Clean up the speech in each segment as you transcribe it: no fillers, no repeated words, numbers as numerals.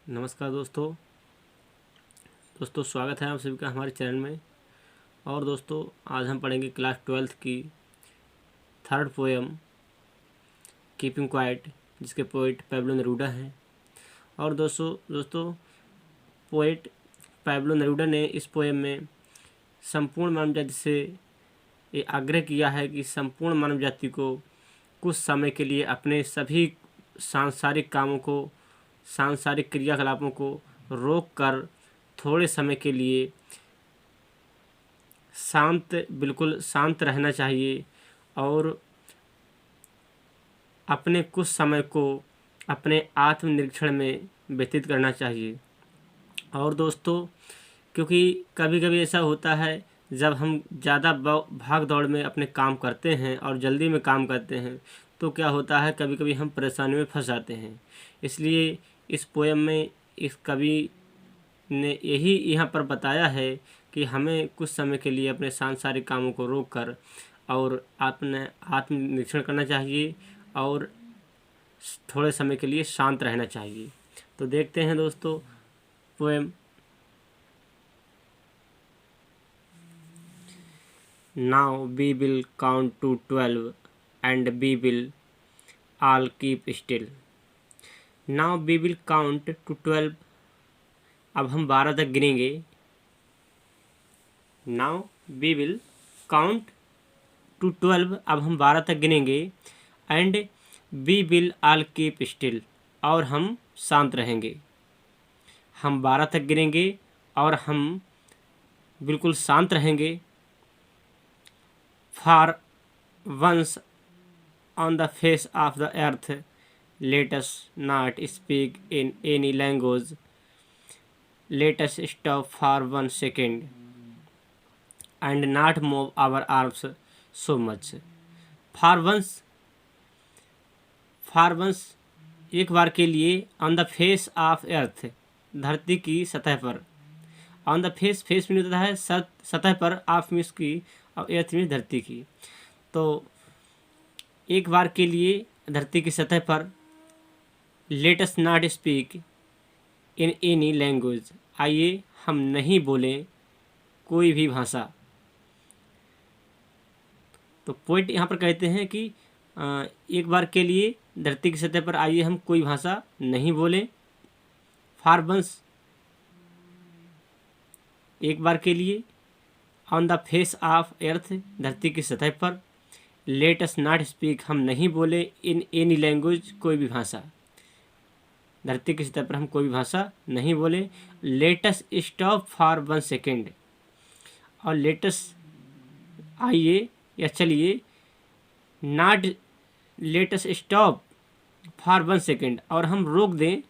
नमस्कार दोस्तों स्वागत है आप सभी का हमारे चैनल में। और दोस्तों आज हम पढ़ेंगे क्लास 12th की थर्ड पोएम कीपिंग क्वाइट, जिसके पोइट पैब्लो नेरूदा हैं। और दोस्तों पोइट पैब्लो नेरूदा ने इस पोएम में संपूर्ण मानव जाति से ये आग्रह किया है कि संपूर्ण मानव जाति को कुछ समय के लिए अपने सभी सांसारिक कामों को, सांसारिक क्रियाकलापों को रोक कर थोड़े समय के लिए बिल्कुल शांत रहना चाहिए और अपने कुछ समय को अपने आत्मनिरीक्षण में व्यतीत करना चाहिए। और दोस्तों क्योंकि कभी कभी ऐसा होता है जब हम ज़्यादा भाग दौड़ में अपने काम करते हैं और जल्दी में काम करते हैं तो क्या होता है, कभी कभी हम परेशानी में फंस जाते हैं। इसलिए इस पोएम में इस कवि ने यही यहाँ पर बताया है कि हमें कुछ समय के लिए अपने सांसारिक कामों को रोक कर और अपने आत्मनिरीक्षण करना चाहिए और थोड़े समय के लिए शांत रहना चाहिए। तो देखते हैं दोस्तों poem. Now we will count to 12 and we will all keep still. Now we will count to 12. अब हम 12 तक गिनेंगे। Now we will count to 12. अब हम 12 तक गिनेंगे। And we will all keep still. और हम शांत रहेंगे। हम 12 तक गिनेंगे और हम बिल्कुल शांत रहेंगे। For once on the face of the earth, let us not speak in any language. Let us stop for 1 second and not move our arms so much. For once एक बार के लिए on the face of earth, धरती की सतह पर। on the face में होता है सतह पर, ऑफ मीन्स की और एर्थ में धरती की। तो एक बार के लिए धरती की सतह पर let us not speak in any language, आइए हम नहीं बोलें कोई भी भाषा। तो पोइट यहाँ पर कहते हैं कि एक बार के लिए धरती की सतह पर आइए हम कोई भाषा नहीं बोलें। फॉर वंस एक बार के लिए, on the face of earth धरती की सतह पर, लेट अस नॉट स्पीक हम नहीं बोले इन एनी लैंग्वेज कोई भी भाषा, धरती की सतह पर हम कोई भी भाषा नहीं बोले। Let us stop for 1 second, और लेट अस आइए या चलिए, not let us stop for 1 second, और हम रोक दें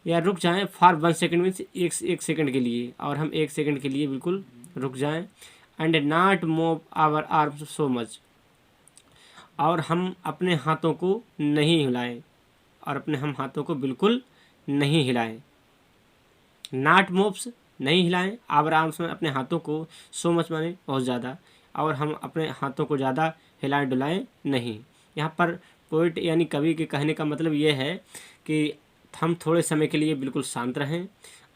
या रुक जाएं। फॉर 1 सेकेंड मीन्स एक सेकेंड के लिए, और हम 1 सेकेंड के लिए बिल्कुल रुक जाएं। And not move our arms so much, और हम अपने हाथों को नहीं हिलाएं, और अपने हम हाथों को बिल्कुल नहीं हिलाएं। नॉट मूव्स नहीं हिलाएं, आवर आर्म्स में अपने हाथों को, सो मच माने बहुत ज़्यादा, और हम अपने हाथों को ज़्यादा हिलाएं डुलाएं नहीं। यहाँ पर पोइट यानी कवि के कहने का मतलब ये है कि हम थोड़े समय के लिए बिल्कुल शांत रहें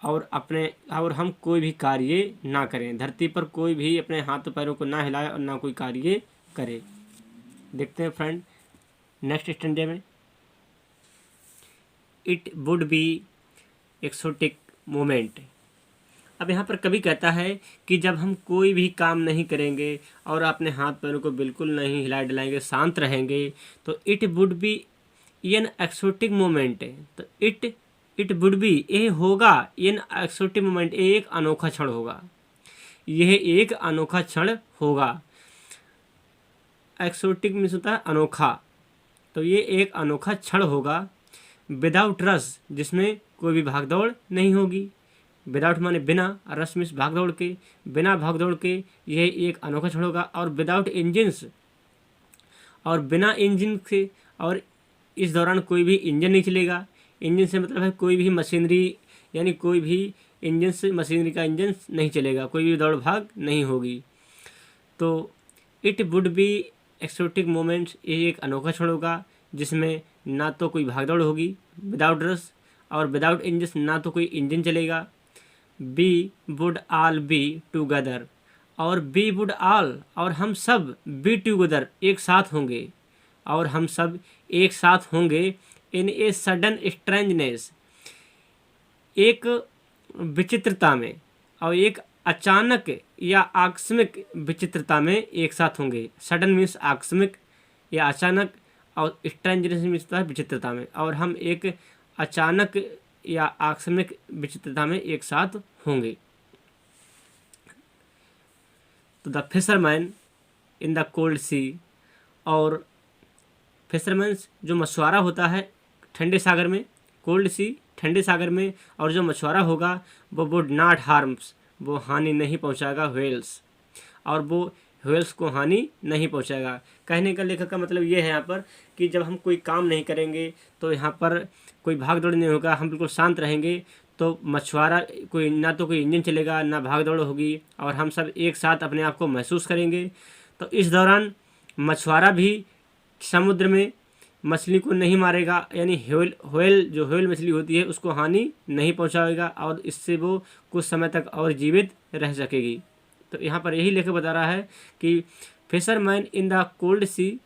और हम कोई भी कार्य ना करें। धरती पर कोई भी अपने हाथ पैरों को ना हिलाए और ना कोई कार्य करे। देखते हैं फ्रेंड नेक्स्ट स्टैंजा में। It would B exotic moment. अब यहाँ पर कवि कहता है कि जब हम कोई भी काम नहीं करेंगे और अपने हाथ पैरों को बिल्कुल नहीं हिलाए डलाएंगे, शांत रहेंगे, तो it would be an exotic moment. तो इट वुड बी, ये होगा, एन एक्सोटिक मोमेंट, एक अनोखा क्षण होगा। यह एक अनोखा क्षण होगा। एक्सोटिक मीन्स होता है अनोखा, तो ये एक अनोखा क्षण होगा। विदाउट रस, जिसमें कोई भी भागदौड़ नहीं होगी। विदाउट माने बिना, रस मीन्स भागदौड़ के, बिना भागदौड़ के यह एक अनोखा क्षण होगा। और विदाउट इंजन्स, और बिना इंजन के, और इस दौरान कोई भी इंजन नहीं चलेगा। इंजन से मतलब है कोई भी मशीनरी, यानी कोई भी इंजन से, मशीनरी का इंजन नहीं चलेगा, कोई भी दौड़ भाग नहीं होगी। तो it would B exotic moments, ये एक अनोखा क्षण होगा जिसमें ना तो कोई भागदौड़ होगी, विदाउट रस, और विदाउट इंजन ना तो कोई इंजन चलेगा। We would all be together, और वी वुड ऑल, और हम सब बी टुगेदर एक साथ होंगे, और हम सब एक साथ होंगे इन ए सडन स्ट्रेंजनेस, एक विचित्रता में, और एक अचानक या आकस्मिक विचित्रता में एक साथ होंगे। सडन मीन्स आकस्मिक या अचानक, और स्ट्रेंजनेस मीन्स विचित्रता में, और हम एक अचानक या आकस्मिक विचित्रता में एक साथ होंगे। तो the fisherman in the cold sea, और फिशरमैन जो मछुआरा होता है ठंडे सागर में, कोल्ड सी ठंडे सागर में, और जो मछुआरा होगा वो वुड नॉट हार्म्स, वो हानि नहीं पहुंचाएगा व्हेल्स, और वो व्हेल्स को हानि नहीं पहुंचाएगा। कहने का लेखक का मतलब ये है यहाँ पर कि जब हम कोई काम नहीं करेंगे तो यहाँ पर कोई भाग दौड़ नहीं होगा, हम बिल्कुल शांत रहेंगे, तो मछुआरा कोई ना तो कोई इंजन चलेगा ना भाग दौड़ होगी, और हम सब एक साथ अपने आप को महसूस करेंगे। तो इस दौरान मछुआरा भी समुद्र में मछली को नहीं मारेगा, यानी व्हेल जो व्हेल मछली होती है उसको हानि नहीं पहुंचाएगा, और इससे वो कुछ समय तक और जीवित रह सकेगी। तो यहाँ पर यही लेकर बता रहा है कि फिशरमैन इन द कोल्ड सी,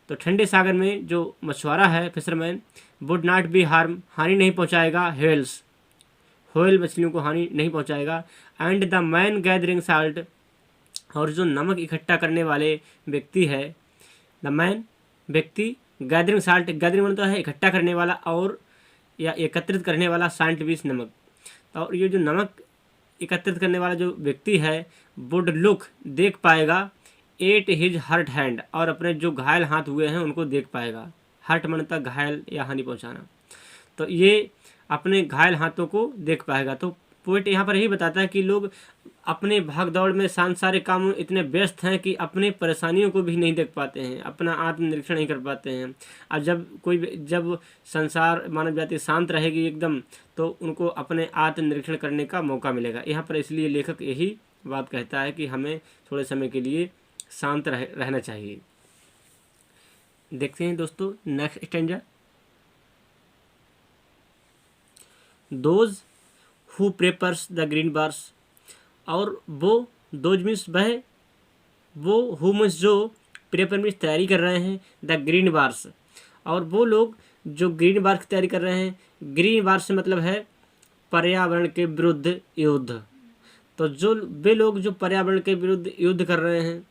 तो ठंडे सागर में जो मछुआरा है fisherman, would not be harm, हानि नहीं पहुंचाएगा व्हेल्स, व्हेल मछलियों को हानि नहीं पहुंचाएगा। And the man gathering salt, और जो नमक इकट्ठा करने वाले व्यक्ति है, द मैन व्यक्ति, गैदरिंग साल्ट, गैदरिंग मतलब है इकट्ठा करने वाला और या एकत्रित करने वाला, साल्ट बीस नमक, और ये जो नमक एकत्रित करने वाला जो व्यक्ति है वुड लुक देख पाएगा एट हिज हर्ट हैंड, और अपने जो घायल हाथ हुए हैं उनको देख पाएगा। हर्ट मतलब घायल या हानि पहुंचाना, तो ये अपने घायल हाथों को देख पाएगा। तो पोइट यहाँ पर यही बताता है कि लोग अपने भाग दौड़ में सारे काम में इतने व्यस्त हैं कि अपने परेशानियों को भी नहीं देख पाते हैं, अपना आत्मनिरीक्षण नहीं कर पाते हैं। और जब संसार मानव जाति शांत रहेगी एकदम, तो उनको अपने आत्मनिरीक्षण करने का मौका मिलेगा। यहाँ पर इसलिए लेखक यही बात कहता है कि हमें थोड़े समय के लिए शांत रहना चाहिए। देखते हैं दोस्तों next stanza. Those who prepares the green bars, और वो दोज मीन्स वह, वो हु मीन्स जो, प्रेपर मीन्स तैयारी कर रहे हैं, द ग्रीन बार्स, और वो लोग जो ग्रीन बार्स की तैयारी कर रहे हैं। ग्रीन बार्स से मतलब है पर्यावरण के विरुद्ध युद्ध। तो जो वे लोग जो पर्यावरण के विरुद्ध युद्ध कर रहे हैं,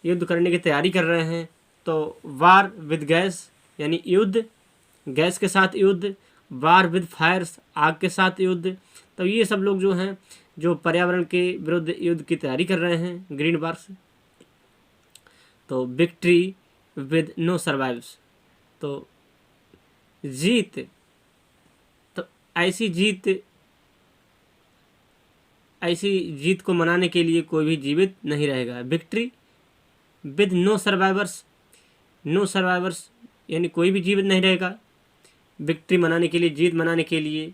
युद्ध करने की तैयारी कर रहे हैं, तो वार विद गैस यानी युद्ध, गैस के साथ युद्ध, वार विद फायर्स आग के साथ युद्ध। तो ये सब लोग जो हैं जो पर्यावरण के विरुद्ध युद्ध की तैयारी कर रहे हैं, ग्रीन बार्स। तो विक्ट्री विद नो सर्वाइव्स, तो जीत, तो ऐसी जीत को मनाने के लिए कोई भी जीवित नहीं रहेगा। Victory with no survivors, no survivors यानी कोई भी जीवित नहीं रहेगा विक्ट्री मनाने के लिए, जीत मनाने के लिए।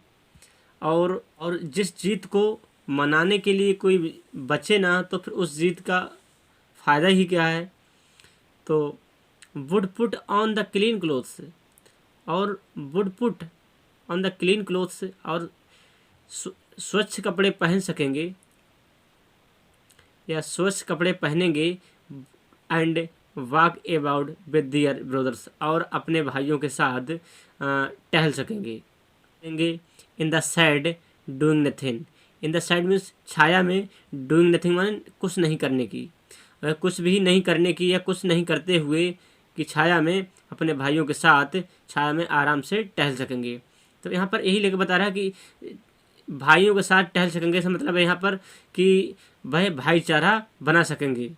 और जिस जीत को मनाने के लिए कोई बचे ना, तो फिर उस जीत का फ़ायदा ही क्या है। तो would put on the clean clothes, और would put on the clean clothes, और स्वच्छ कपड़े पहन सकेंगे या स्वच्छ कपड़े पहनेंगे। And walk about with their brothers, और अपने भाइयों के साथ टहल सकेंगे। In the shade doing nothing, in the shade means छाया में, डूइंग नथिंग माने कुछ नहीं करने की, कुछ भी नहीं करने की या कुछ नहीं करते हुए कि छाया में अपने भाइयों के साथ छाया में आराम से टहल सकेंगे। तो यहाँ पर यही लेकर बता रहा है कि भाइयों के साथ टहल सकेंगे, इसका मतलब है यहाँ पर कि वह भाईचारा बना सकेंगे।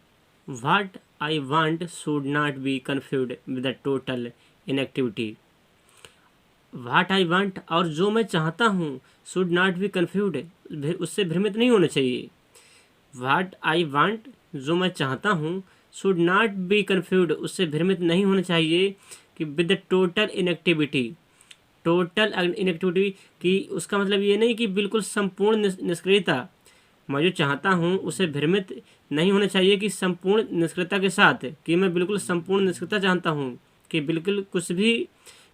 What I want should not be confused with the total inactivity. What I want, और जो मैं चाहता हूँ, should not be confused, उससे भ्रमित नहीं होना चाहिए। What I want, जो मैं चाहता हूँ, should not be confused, उससे भ्रमित नहीं होना चाहिए कि with the total inactivity, total inactivity की उसका मतलब ये नहीं कि बिल्कुल संपूर्ण निष्क्रियता। मैं जो चाहता हूँ उसे भ्रमित नहीं होना चाहिए कि संपूर्ण निष्क्रियता के साथ, कि मैं बिल्कुल संपूर्ण निष्क्रियता चाहता हूँ कि बिल्कुल कुछ भी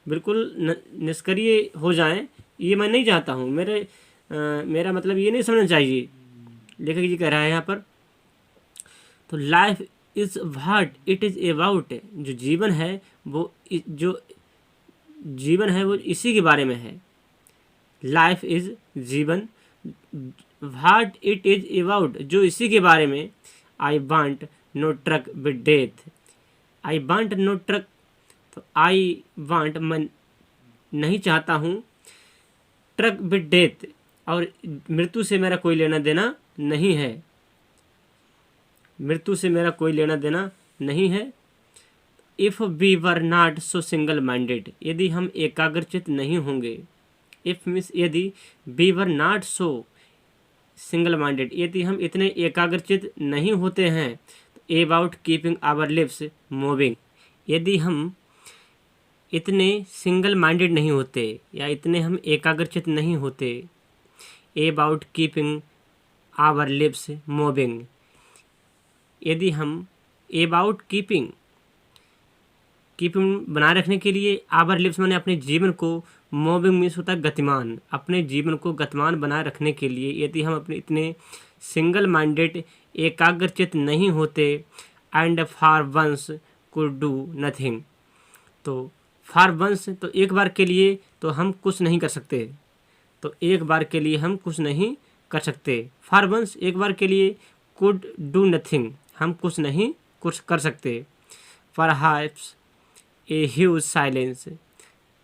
बिल्कुल निष्क्रिय हो जाएं, ये मैं नहीं चाहता हूँ, मेरा मतलब ये नहीं समझना चाहिए, लेखक जी कह रहा है यहाँ पर। तो life is what it is about, जो जीवन है वो जो जीवन है वो इसी के बारे में है। लाइफ इज़ जीवन, व्हाट इट इज़ अबाउट, जो इसी के बारे में। I want no truck with death, I want no truck, तो आई वांट मैं नहीं चाहता हूँ, ट्रक विद डेथ, और मृत्यु से मेरा कोई लेना देना नहीं है, मृत्यु से मेरा कोई लेना देना नहीं है। If we were not so single minded, यदि हम एकाग्रचित नहीं होंगे, इफ मीन्स यदि, we were not so single minded, यदि हम इतने एकाग्रचित नहीं होते हैं, तो about keeping our lives moving, यदि हम इतने सिंगल माइंडेड नहीं होते या इतने हम एकाग्रचित नहीं होते, about keeping our lives moving, यदि हम अबाउट कीपिंग बनाए रखने के लिए, आवर लिव्स मैंने अपने जीवन को, मूविंग मीन्स होता है गतिमान, अपने जीवन को गतिमान बनाए रखने के लिए यदि हम अपने इतने सिंगल माइंडेड एकाग्रचित नहीं होते, and for once could do nothing, तो फॉर वंस तो एक बार के लिए तो हम कुछ नहीं कर सकते, तो एक बार के लिए हम कुछ नहीं कर सकते, फॉर वंस एक बार के लिए, कुड डू नथिंग हम कुछ नहीं कुछ कर सकते, perhaps a huge silence,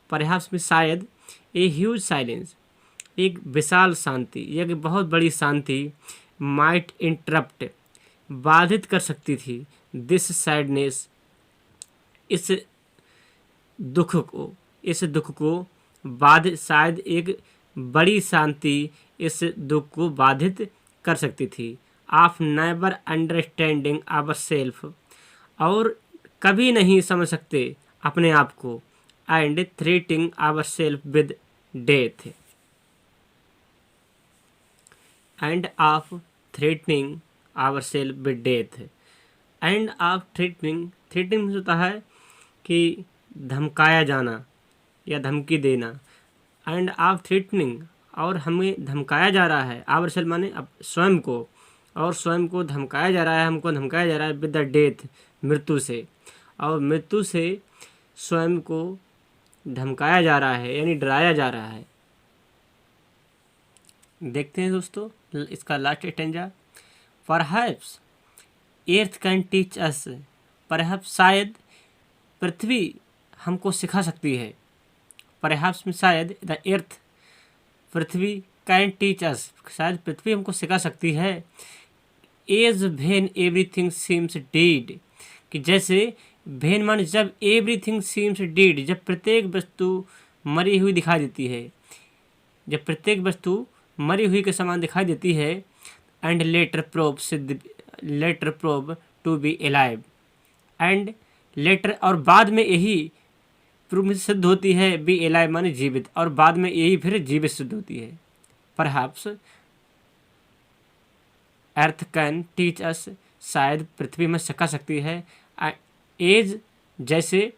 perhaps में शायद, ए ह्यूज साइलेंस एक विशाल शांति, एक बहुत बड़ी शांति, माइट इंटरप्ट बाधित कर सकती थी, दिस सैडनेस इस दुख को बाधित, शायद एक बड़ी शांति इस दुख को बाधित कर सकती थी, of never understanding ourselves, और कभी नहीं समझ सकते अपने आप को, and threatening ourselves with death, and of threatening ourselves with death, and of threatening होता है कि धमकाया जाना या धमकी देना, एंड ऑफ थ्रेटनिंग और हमें धमकाया जा रहा है, आवर सेल्फ माने स्वयं को, और स्वयं को धमकाया जा रहा है, हमको धमकाया जा रहा है विद द डेथ मृत्यु से, और मृत्यु से स्वयं को धमकाया जा रहा है यानी डराया जा रहा है। देखते हैं दोस्तों इसका last stanza, perhaps earth can teach us, perhaps शायद पृथ्वी हमको सिखा सकती है, परहैप्स में शायद, द एर्थ पृथ्वी, कैन टीच अस शायद पृथ्वी हमको सिखा सकती है, as when everything seems dead, कि जैसे व्हेन मान जब, एवरीथिंग सीम्स डेड जब प्रत्येक वस्तु मरी हुई दिखाई देती है, जब प्रत्येक वस्तु मरी हुई के समान दिखाई देती है, and later prove to be alive, and later और बाद में यही प्रूव सिद्ध होती है, बी एलाइव माने जीवित, और बाद में यही फिर जीवित सिद्ध होती है, perhaps earth can teach us शायद पृथ्वी में सिखा सकती है, एज जैसे,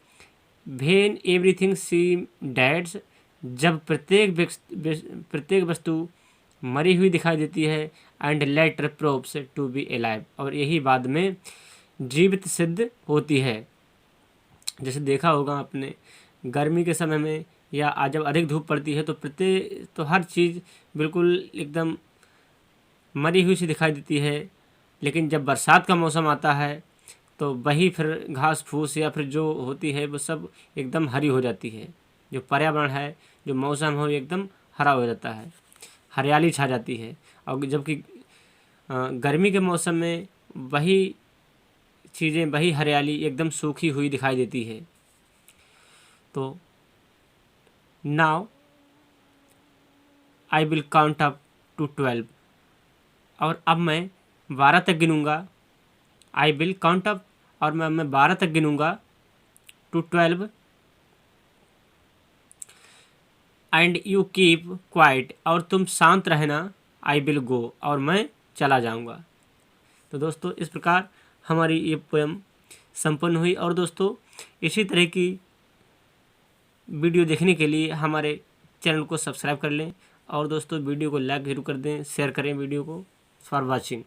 व्हेन एवरीथिंग सीम डेड्स जब प्रत्येक वस्तु मरी हुई दिखाई देती है, and later proves to be alive और यही बाद में जीवित सिद्ध होती है। जैसे देखा होगा आपने गर्मी के समय में या जब अधिक धूप पड़ती है तो हर चीज़ बिल्कुल एकदम मरी हुई सी दिखाई देती है, लेकिन जब बरसात का मौसम आता है तो वही फिर घास फूस या फिर जो होती है वो सब एकदम हरी हो जाती है, जो पर्यावरण है जो मौसम हो एकदम हरा हो जाता है, हरियाली छा जाती है। और जबकि गर्मी के मौसम में वही चीज़ें, वही हरियाली एकदम सूखी हुई दिखाई देती है। तो now I will count up to 12 और अब मैं 12 तक गिनूँगा। आई विल काउंट अप और मैं 12 तक गिनूँगा to 12 and you keep quiet और तुम शांत रहना, आई विल गो और मैं चला जाऊँगा। तो दोस्तों इस प्रकार हमारी ये पोएम संपन्न हुई। और दोस्तों इसी तरह की वीडियो देखने के लिए हमारे चैनल को सब्सक्राइब कर लें और दोस्तों वीडियो को लाइक जरूर कर दें, शेयर करें वीडियो को। For watching.